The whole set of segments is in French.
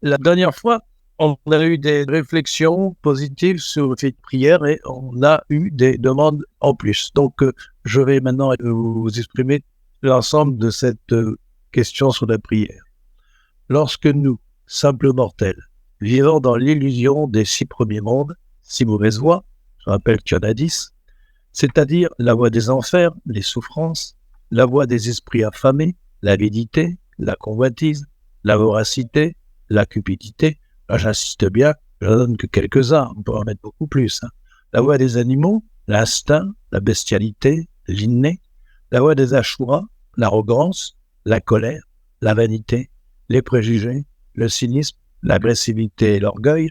La dernière fois, on a eu des réflexions positives sur le fait de prière et on a eu des demandes en plus. Donc, je vais maintenant vous exprimer l'ensemble de cette question sur la prière. Lorsque nous, simples mortels, vivons dans l'illusion des 6 premiers mondes, 6 mauvaises voies, je rappelle qu'il y en a 10, c'est-à-dire la voie des enfers, les souffrances, la voie des esprits affamés, l'avidité, la convoitise, la voracité, la cupidité. Là, j'insiste bien, je ne donne que quelques-uns, on peut en mettre beaucoup plus. La voie des animaux, l'instinct, la bestialité, l'inné, la voie des ashuras, l'arrogance, la colère, la vanité, les préjugés, le cynisme, l'agressivité et l'orgueil,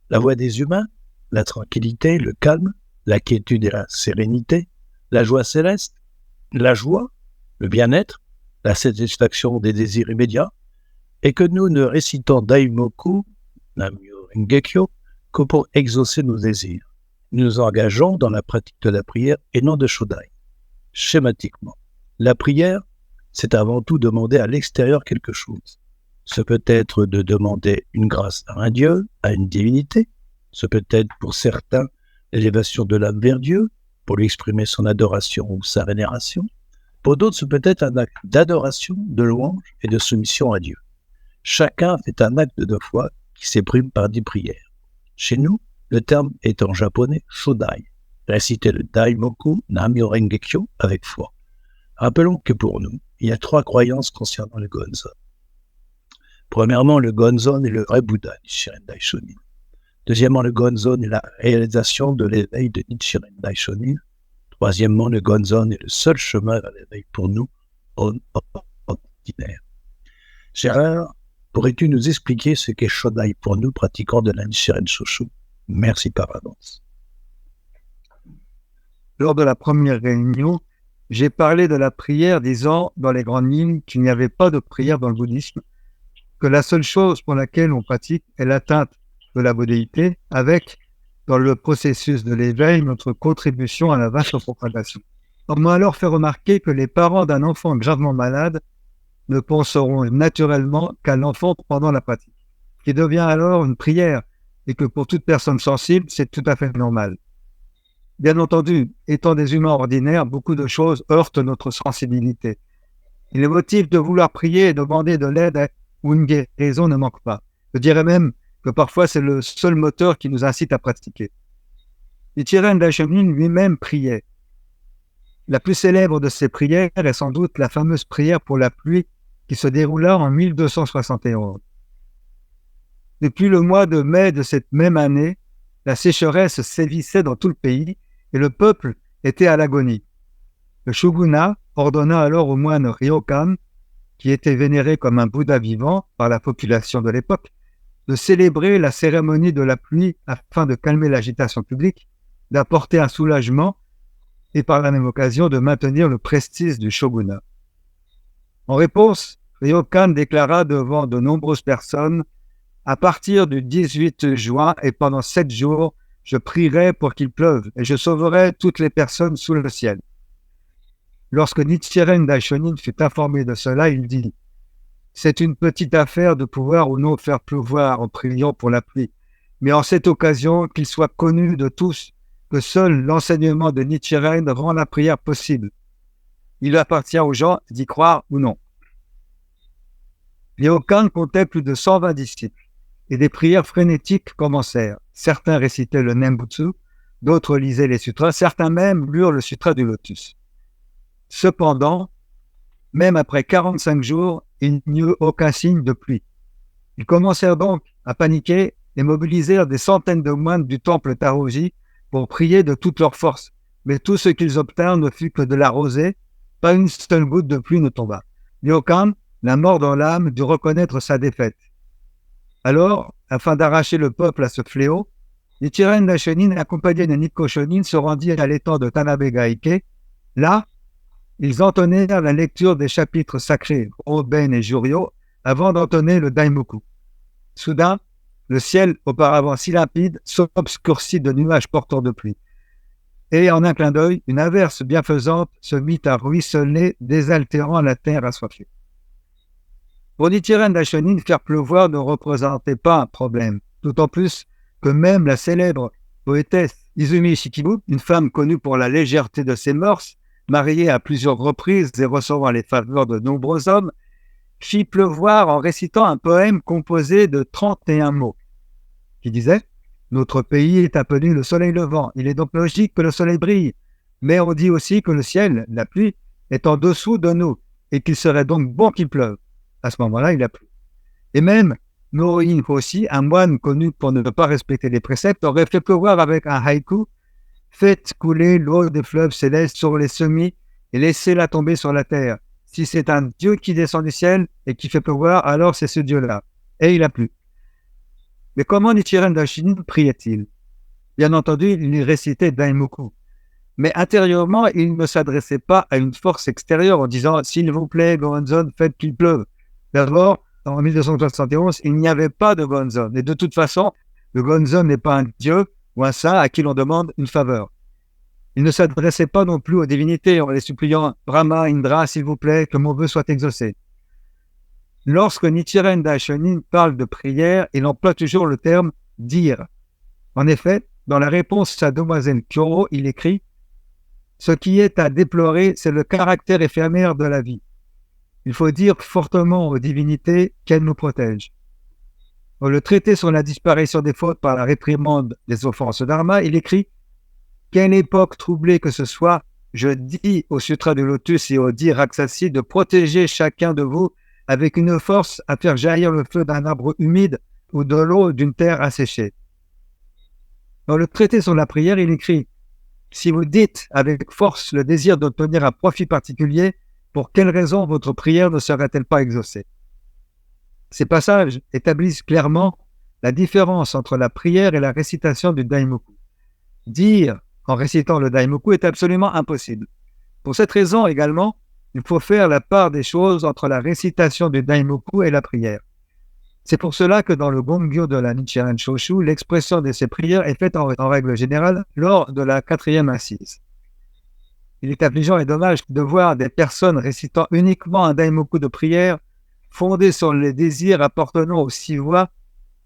la voie des humains, la tranquillité, le calme, la quiétude et la sérénité, la joie céleste, la joie, le bien-être, la satisfaction des désirs immédiats, et que nous ne récitons Daimoku, Namyo Rengekyo, que pour exaucer nos désirs. Nous nous engageons dans la pratique de la prière et non de Shodai. Schématiquement, la prière, c'est avant tout demander à l'extérieur quelque chose. Ce peut être de demander une grâce à un Dieu, à une divinité. Ce peut être pour certains l'élévation de l'âme vers Dieu, pour lui exprimer son adoration ou sa vénération. Pour d'autres, ce peut être un acte d'adoration, de louange et de soumission à Dieu. Chacun fait un acte de foi qui s'exprime par des prières. Chez nous, le terme est en japonais Shodai. Réciter le Daimoku Namyo Rengekyo avec foi. Rappelons que pour nous, il y a 3 croyances concernant le Gonzon. Premièrement, le Gonzon est le vrai Bouddha, Nichiren Daishonin. Deuxièmement, le Gonzon est la réalisation de l'éveil de Nichiren Daishonin. Troisièmement, le Gonzon est le seul chemin vers l'éveil pour nous, ordinaire. Gérard, pourrais-tu nous expliquer ce qu'est Shodai pour nous, pratiquants de la Nichiren Shoshu? Merci par avance. Lors de la première réunion, j'ai parlé de la prière, disant dans les grandes lignes qu'il n'y avait pas de prière dans le bouddhisme, que la seule chose pour laquelle on pratique est l'atteinte de la bouddhéité, avec, dans le processus de l'éveil, notre contribution à la vaste propagation. On m'a alors fait remarquer que les parents d'un enfant gravement malade ne penseront naturellement qu'à l'enfant pendant la pratique, qui devient alors une prière, et que pour toute personne sensible, c'est tout à fait normal. Bien entendu, étant des humains ordinaires, beaucoup de choses heurtent notre sensibilité. Et les motifs de vouloir prier et demander de l'aide ou une guérison ne manquent pas. Je dirais même que parfois c'est le seul moteur qui nous incite à pratiquer. Nichiren Daishonin lui-même priait. La plus célèbre de ses prières est sans doute la fameuse prière pour la pluie qui se déroula en 1271. Depuis le mois de mai de cette même année, la sécheresse sévissait dans tout le pays et le peuple était à l'agonie. Le shogunat ordonna alors au moine Ryokan, qui était vénéré comme un Bouddha vivant par la population de l'époque, de célébrer la cérémonie de la pluie afin de calmer l'agitation publique, d'apporter un soulagement et par la même occasion de maintenir le prestige du shogunat. En réponse, Ryokan déclara devant de nombreuses personnes: « À partir du 18 juin et pendant 7 jours, je prierai pour qu'il pleuve et je sauverai toutes les personnes sous le ciel. » Lorsque Nichiren Daishonin fut informé de cela, il dit: « C'est une petite affaire de pouvoir ou non faire pleuvoir en priant pour la pluie, mais en cette occasion, qu'il soit connu de tous que seul l'enseignement de Nichiren rend la prière possible. Il appartient aux gens d'y croire ou non. » Ryokan comptait plus de 120 disciples et des prières frénétiques commencèrent. Certains récitaient le Nembutsu, d'autres lisaient les sutras, certains même lurent le sutra du lotus. Cependant, même après 45 jours, il n'y eut aucun signe de pluie. Ils commencèrent donc à paniquer et mobilisèrent des centaines de moines du temple Taroji pour prier de toute leur force. Mais tout ce qu'ils obtinrent ne fut que de la rosée, pas une seule goutte de pluie ne tomba. Ryokan, la mort dans l'âme, dut reconnaître sa défaite. Alors, afin d'arracher le peuple à ce fléau, Nichiren Daishonin, accompagné de Nikko Shonin, se rendirent à l'étang de Tanabe-ga-ike. Là, ils entonnèrent la lecture des chapitres sacrés Hoben et Juryo avant d'entonner le Daimoku. Soudain, le ciel, auparavant si limpide, s'obscurcit de nuages porteurs de pluie. Et en un clin d'œil, une averse bienfaisante se mit à ruisseler, désaltérant la terre assoiffée. Pour Nichiren Daishonin, faire pleuvoir ne représentait pas un problème, d'autant plus que même la célèbre poétesse Izumi Shikibu, une femme connue pour la légèreté de ses mœurs, mariée à plusieurs reprises et recevant les faveurs de nombreux hommes, fit pleuvoir en récitant un poème composé de 31 mots, qui disait « Notre pays est appelé le soleil levant, il est donc logique que le soleil brille, mais on dit aussi que le ciel, la pluie, est en dessous de nous, et qu'il serait donc bon qu'il pleuve. » À ce moment-là, il a plu. Et même Norin Hoshi, un moine connu pour ne pas respecter les préceptes, aurait fait pleuvoir avec un haïku « Faites couler l'eau des fleuves célestes sur les semis et laissez-la tomber sur la terre. Si c'est un dieu qui descend du ciel et qui fait pleuvoir, alors c'est ce dieu-là. » Et il a plu. Mais comment Nichiren Daishonin priait-il? Bien entendu, il récitait Daimoku. Mais intérieurement, il ne s'adressait pas à une force extérieure en disant « S'il vous plaît, Gohonzon, faites qu'il pleuve. » D'abord, en 1271, il n'y avait pas de Gohonzon. Et de toute façon, le Gohonzon n'est pas un dieu ou un saint à qui l'on demande une faveur. Il ne s'adressait pas non plus aux divinités en les suppliant « Brahma, Indra, s'il vous plaît, que mon vœu soit exaucé. » Lorsque Nichiren Daishonin parle de prière, il emploie toujours le terme « dire ». En effet, dans la réponse à Demoiselle Kyoro, il écrit « Ce qui est à déplorer, c'est le caractère éphémère de la vie. Il faut dire fortement aux divinités qu'elles nous protègent. » Dans le traité sur la disparition des fautes par la réprimande des offenses dharma, il écrit « Quelle époque troublée que ce soit, je dis au Sutra du Lotus et au dit Raksasi de protéger chacun de vous avec une force à faire jaillir le feu d'un arbre humide ou de l'eau d'une terre asséchée. » Dans le traité sur la prière, il écrit « Si vous dites avec force le désir d'obtenir un profit particulier, pour quelle raison votre prière ne serait-elle pas exaucée ?» Ces passages établissent clairement la différence entre la prière et la récitation du Daimoku. Dire en récitant le Daimoku est absolument impossible. Pour cette raison également, il faut faire la part des choses entre la récitation du Daimoku et la prière. C'est pour cela que dans le Gongyo de la Nichiren Shoshu, l'expression de ces prières est faite en règle générale lors de la 4e assise. Il est affligeant et dommage de voir des personnes récitant uniquement un Daimoku de prière fondé sur les désirs appartenant aux 6 voies,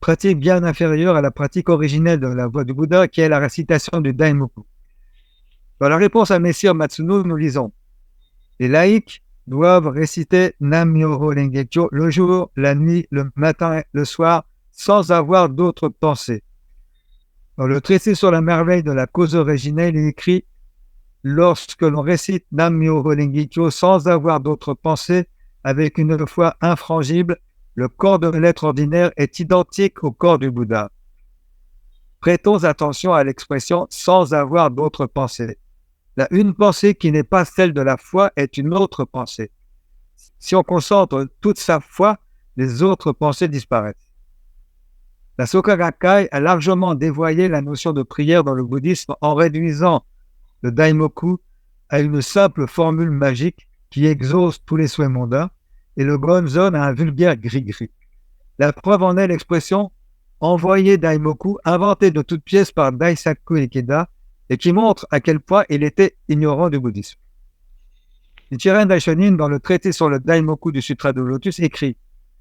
pratique bien inférieure à la pratique originelle de la voie du Bouddha, qui est la récitation du Daimoku. Dans la réponse à Messire Matsuno, nous lisons « Les laïcs doivent réciter Nam-myoho Renge-kyo le jour, la nuit, le matin, le soir, sans avoir d'autres pensées. » Dans le traité sur la merveille de la cause originelle, il écrit « Lorsque l'on récite Nam-myoho Renge-kyo sans avoir d'autres pensées, avec une foi infrangible, le corps de l'être ordinaire est identique au corps du Bouddha. » Prêtons attention à l'expression « sans avoir d'autres pensées ». La une pensée qui n'est pas celle de la foi est une autre pensée. Si on concentre toute sa foi, les autres pensées disparaissent. La Soka Gakkai a largement dévoyé la notion de prière dans le bouddhisme en réduisant le Daimoku à une simple formule magique qui exauce tous les souhaits mondains, et le Gohonzon à un vulgaire gris-gris. La preuve en est l'expression « envoyé Daimoku » inventée de toutes pièces par Daisaku Ikeda et qui montre à quel point il était ignorant du bouddhisme. Nichiren Daishonin, dans le traité sur le Daimoku du Sutra du Lotus, écrit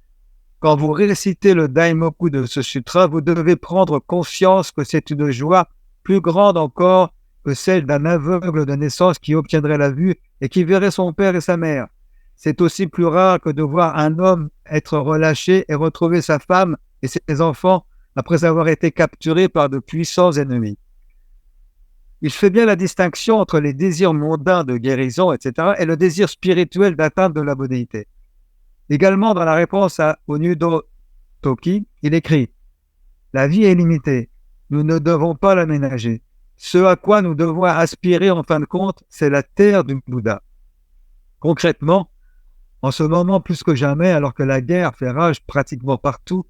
« Quand vous récitez le Daimoku de ce sutra, vous devez prendre conscience que c'est une joie plus grande encore que celle d'un aveugle de naissance qui obtiendrait la vue et qui verrait son père et sa mère. C'est aussi plus rare que de voir un homme être relâché et retrouver sa femme et ses enfants après avoir été capturés par de puissants ennemis. » Il fait bien la distinction entre les désirs mondains de guérison, etc., et le désir spirituel d'atteinte de la bodhité. Également, dans la réponse à Onyudo Toki, il écrit « La vie est limitée, nous ne devons pas l'aménager. Ce à quoi nous devons aspirer en fin de compte, c'est la terre du Bouddha. » Concrètement, en ce moment plus que jamais, alors que la guerre fait rage pratiquement partout,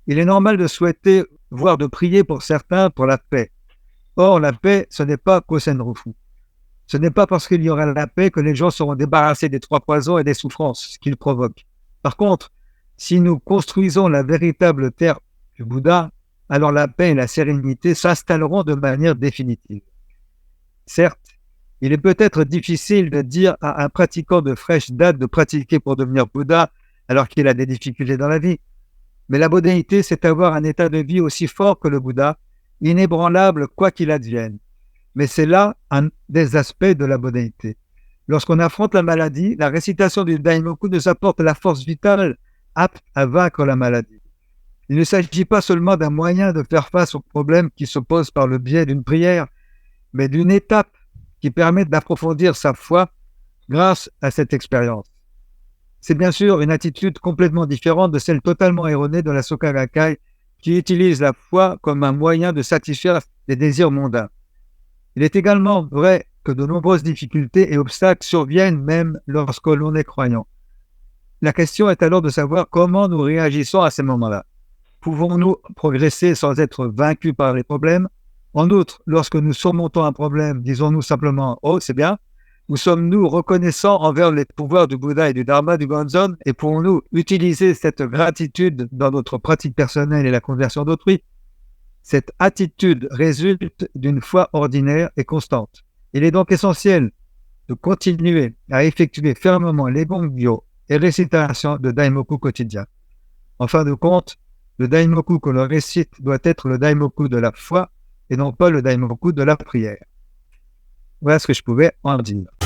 il est normal de souhaiter, voire de prier pour certains, pour la paix. Or, la paix, ce n'est pas Kosen-Rufu. Ce n'est pas parce qu'il y aura la paix que les gens seront débarrassés des 3 poisons et des souffrances qu'ils provoquent. Par contre, si nous construisons la véritable terre du Bouddha, alors la paix et la sérénité s'installeront de manière définitive. Certes, il est peut-être difficile de dire à un pratiquant de fraîche date de pratiquer pour devenir Bouddha, alors qu'il a des difficultés dans la vie. Mais la bodhéité, c'est avoir un état de vie aussi fort que le Bouddha, inébranlable quoi qu'il advienne. Mais c'est là un des aspects de la bodhéité. Lorsqu'on affronte la maladie, la récitation du Daimoku nous apporte la force vitale apte à vaincre la maladie. Il ne s'agit pas seulement d'un moyen de faire face aux problèmes qui se posent par le biais d'une prière, mais d'une étape qui permet d'approfondir sa foi grâce à cette expérience. C'est bien sûr une attitude complètement différente de celle totalement erronée de la Soka Gakkai qui utilise la foi comme un moyen de satisfaire les désirs mondains. Il est également vrai que de nombreuses difficultés et obstacles surviennent même lorsque l'on est croyant. La question est alors de savoir comment nous réagissons à ces moments-là. Pouvons-nous progresser sans être vaincus par les problèmes? En outre, lorsque nous surmontons un problème, disons-nous simplement « Oh, c'est bien » ou sommes-nous reconnaissants envers les pouvoirs du Bouddha et du Dharma du Gonzon et pourrons-nous utiliser cette gratitude dans notre pratique personnelle et la conversion d'autrui? Cette attitude résulte d'une foi ordinaire et constante. Il est donc essentiel de continuer à effectuer fermement les gongyo et récitations de Daimoku quotidien. En fin de compte, le Daimoku que l'on récite doit être le Daimoku de la foi et non pas le Daimoku de la prière. Voilà ce que je pouvais en dire.